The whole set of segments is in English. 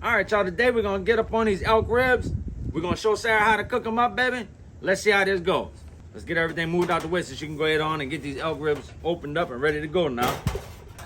All right, y'all, today we're gonna get up on these elk ribs. We're gonna show Sarah how to cook them up, baby. Let's see how this goes. Let's get everything moved out the way so she can go ahead on and get these elk ribs opened up and ready to go now.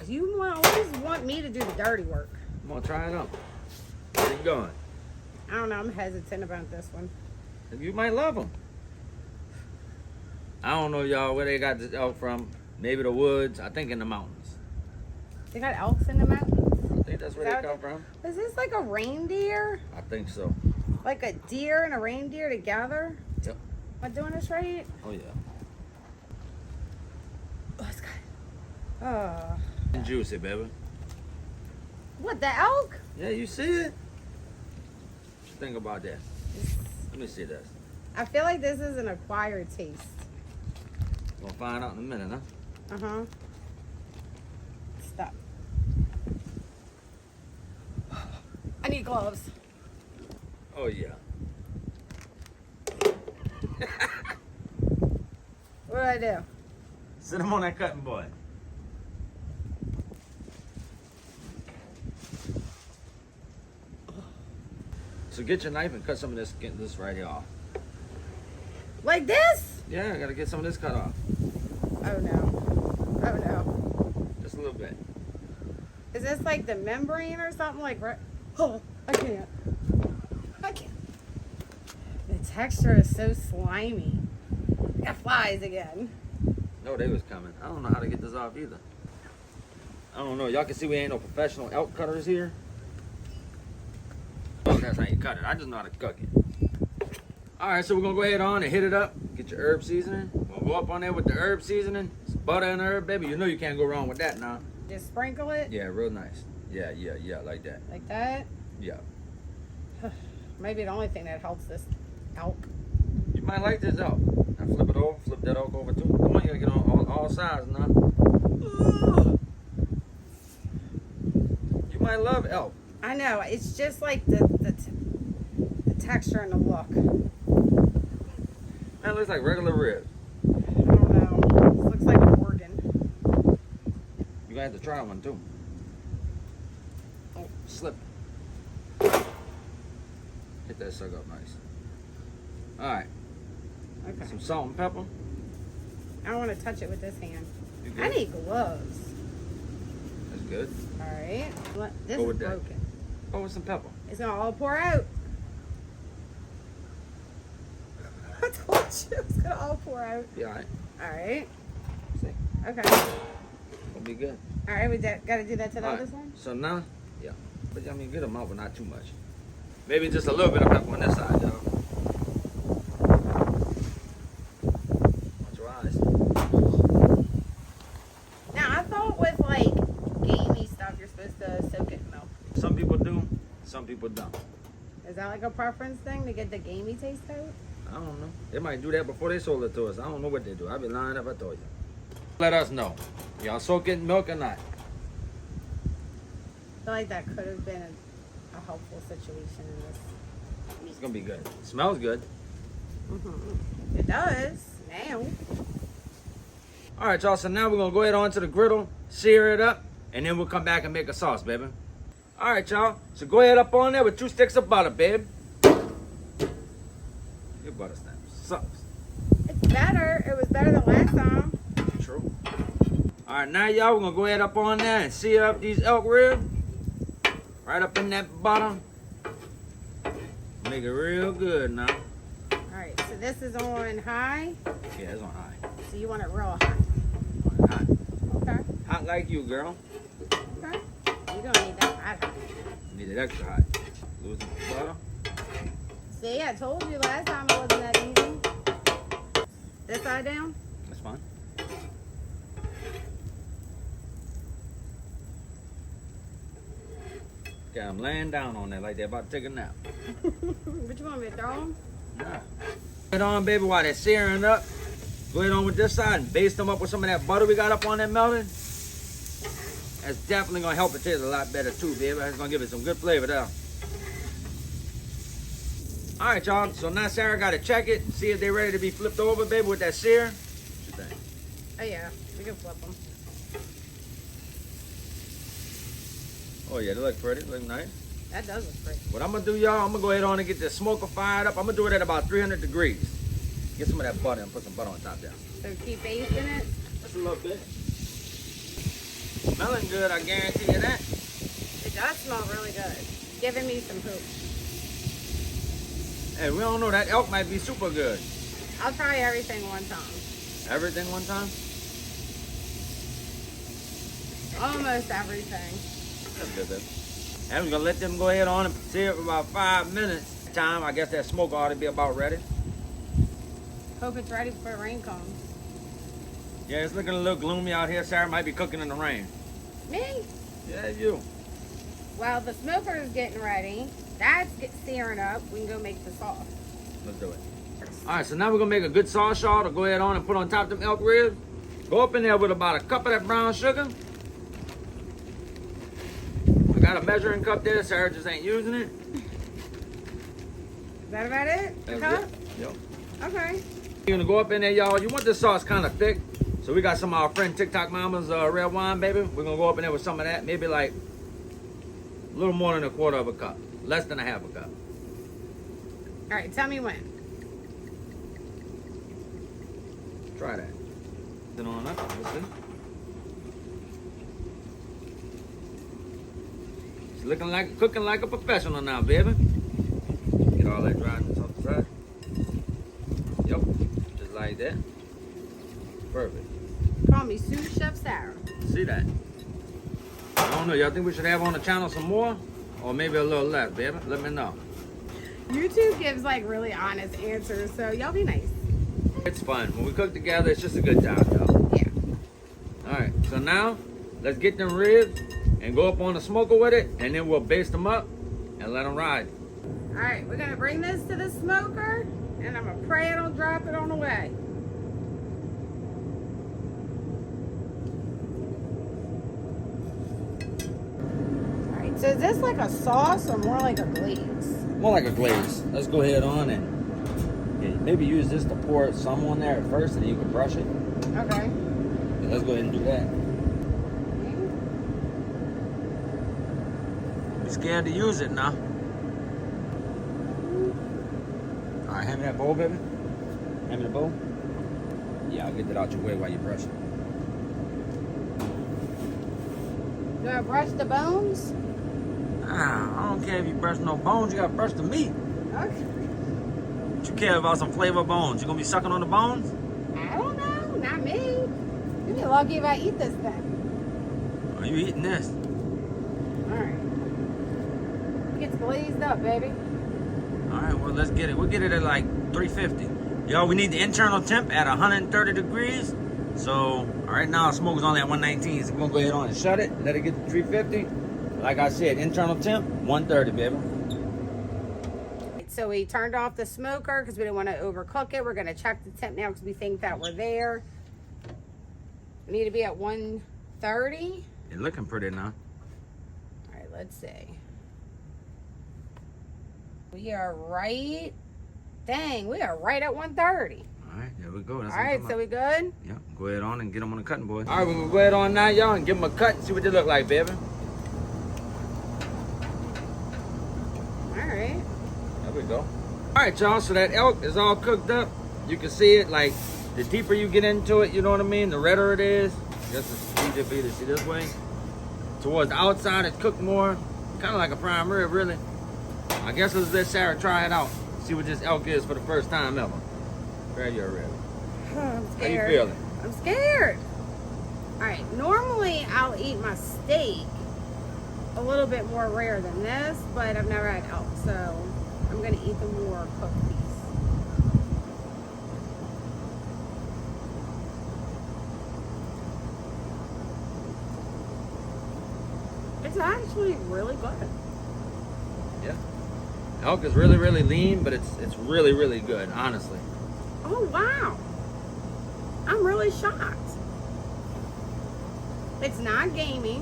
You always want me to do the dirty work. I'm gonna try it out. Get it going. I don't know, I'm hesitant about this one. You might love them. I don't know, y'all, where they got this elk from. Maybe the woods. I think in the mountains. They got elks in the mountains? I think that's where they come from. Is this like a reindeer? I think so. Like a deer and a reindeer together? Yep. Am I doing this right? Oh, yeah. Oh, it's good. Oh. And juicy, baby. What, the elk? Yeah, you see it? What you think about that? Let me see this. I feel like this is an acquired taste. We'll find out in a minute, huh? Uh-huh. Stop. I need gloves. Oh, yeah. What do I do? Sit them on that cutting board. So get your knife and cut some of this, get this right here off. Like this? Yeah, I gotta get some of this cut off. Oh no. Oh no. Just a little bit. Is this like the membrane or something? Like, oh, I can't. I can't. The texture is so slimy. I got flies again. No, they was coming. I don't know how to get this off either. I don't know. Y'all can see we ain't no professional elk cutters here. Oh, that's how you cut it. I just know how to cook it. All right, so we're gonna go ahead on and hit it up. Get your herb seasoning. We'll go up on there with the herb seasoning. It's butter and herb, baby. You know you can't go wrong with that now. Just sprinkle it? Yeah, real nice. Yeah, like that. Like that? Yeah. Maybe the only thing that helps this elk. You might like this elk. Now flip it over. Flip that elk over too. Come on, you gotta get on all sides now. You might love elk. I know. It's just like the texture and the look. That looks like regular ribs. I don't know. This looks like an organ. You're gonna have to try one too. Oh, slip. Hit that sucker up nice. Alright. Okay. Some salt and pepper. I don't want to touch it with this hand. You good? I need gloves. That's good. Alright. This Go is with that. broken. Oh, with some pepper. It's gonna all pour out. I told you it's gonna all pour out. Be alright. Alright. See? Okay. Gonna be good. Alright, we gotta do that to the All other right. side? So now, yeah. But I mean, get them out, but not too much. Maybe just a little bit of pepper on this side, y'all. Watch your eyes. Now, I thought with like gamey stuff, you're supposed to soak it in milk. Some people do, some people don't. Is that like a preference thing to get the gamey taste out? I don't know. They might do that before they sold it to us. I don't know what they do. I'd be lying if I told you. Let us know. Y'all soak it in milk or not? I feel like that could have been a helpful situation in this. It's gonna be good. It smells good. Mm-hmm. It does now. All right, y'all. So now we're gonna go ahead on to the griddle, sear it up, and then we'll come back and make a sauce, baby. All right, y'all. So go ahead up on there with 2 sticks of butter, babe. Your butter stamp sucks. It's better. It was better than last time. True. All right, now y'all, we're gonna go ahead up on there and sear up these elk ribs. Right up in that butter. Make it real good now. All right, so this is on high. Yeah, it's on high. So you want it real high. Hot. Okay. Hot like you, girl. Okay. You don't need that hot. Need it extra hot. Lose the butter. See, I told you last time it wasn't that easy. This side down? That's fine. Got them laying down on there like they're about to take a nap. What you want me to throw them? Nah. Put it on, baby, while they're searing up. Go ahead on with this side and baste them up with some of that butter we got up on that melted. That's definitely gonna help it taste a lot better too, baby. It's gonna give it some good flavor there. All right, y'all. So now Sarah got to check it and see if they're ready to be flipped over, baby, with that sear. What you think? Oh yeah, we can flip them. Oh yeah, they look pretty. They look nice. That does look pretty. What I'm gonna do, y'all, I'm gonna go ahead on and get this smoker fired up. I'm gonna do it at about 300 degrees. Get some of that butter and put some butter on top there. So keep basting it. Just a little bit. Smelling good, I guarantee you that. It does smell really good. Giving me some hope. Hey, we don't know, that elk might be super good. I'll try everything one time. Everything one time? Almost everything. That's good, baby. And we're gonna let them go ahead on and sear it for about 5 minutes. Time, I guess that smoke ought to be about ready. Hope it's ready before the rain comes. Yeah, it's looking a little gloomy out here. Sarah might be cooking in the rain. Me? Yeah, you. Well, the smoker is getting ready. That's searing up. We can go make the sauce. Let's do it. All right, so now we're gonna make a good sauce, y'all, to go ahead on and put on top of them elk ribs. Go up in there with about a cup of that brown sugar. I got a measuring cup there. Sarah just ain't using it. Is that about it? The That's cup? it. Yep. Okay. You're gonna go up in there, y'all. You want this sauce kind of thick. So we got some of our friend TikTok Mama's red wine, baby. We're gonna go up in there with some of that. Maybe like a little more than a quarter of a cup. Less than a half a cup. All right, tell me when. Try that. Then on up. Let's see. It's looking like, cooking like a professional now, baby. Get all that dryness off the side. Yep. Just like that. Perfect. Call me Sous Chef Sarah. See that? I don't know. Y'all think we should have on the channel some more? Or maybe a little less, baby? Let me know. YouTube gives like really honest answers, so y'all be nice. It's fun. When we cook together, it's just a good time, y'all. Yeah. Alright, so now, let's get them ribs and go up on the smoker with it, and then we'll baste them up and let them ride. All right, we're gonna bring this to the smoker, and I'm gonna pray I don't drop it on the way. All right, so is this like a sauce or more like a glaze? More like a glaze. Let's go ahead on and maybe use this to pour some on there at first, and then you can brush it. Okay. Yeah, let's go ahead and do that. Be scared to use it now. All right, hand me that bowl, baby. Hand me the bowl. Yeah, I'll get that out your way while you brush it. Do I brush the bones? I don't care if you brush no bones. You gotta brush the meat. Okay. What you care about some flavor bones? You gonna be sucking on the bones? I don't know, not me. You'd be lucky if I eat this thing. Are you eating this? All right. It gets glazed up, baby. All right, well, let's get it. We'll get it at like 350. Yo, we need the internal temp at 130 degrees. So, right now, the smoke is only at 119. So, we're going to go ahead on and shut it. Let it get to 350. Like I said, internal temp, 130, baby. So we turned off the smoker because we didn't want to overcook it. We're going to check the temp now because we think that we're there. We need to be at 130. It's looking pretty now. All right, let's see. We are right. Dang, we are right at 130. All right, there we go. That's All right, so we good? Yeah, go ahead on and get them on the cutting board. All right, we're going to go ahead on now, y'all, and give them a cut and see what they look like, baby. All right. There we go. All right, y'all, so that elk is all cooked up. You can see it, like, the deeper you get into it, you know what I mean? The redder it is. I guess it's easier for you to see this way. Towards the outside, it's cooked more. Kind of like a prime rib, really. I guess let's let Sarah try it out. See what this elk is for the first time ever. Grab your rib. I'm How scared. you feeling? I'm scared. All right, normally I'll eat my steak a little bit more rare than this, but I've never had elk, so I'm gonna eat the more cooked piece. It's actually really good. Yeah. Elk is really, really lean, but it's really, really good, honestly. Oh, wow. I'm really shocked. It's not gamey.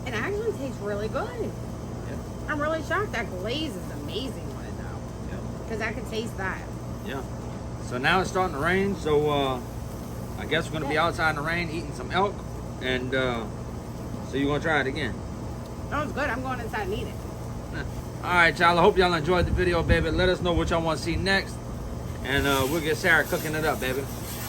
It actually tastes really good. Yeah. I'm really shocked. That glaze is amazing on it, though. Yeah. Because I can taste that. Yeah. So now it's starting to rain, so I guess we're going to be outside in the rain eating some elk And so you're gonna try it again. Sounds good. I'm going inside and eat it. All right, y'all. I hope y'all enjoyed the video, baby. Let us know what y'all want to see next, and we'll get Sarah cooking it up, baby.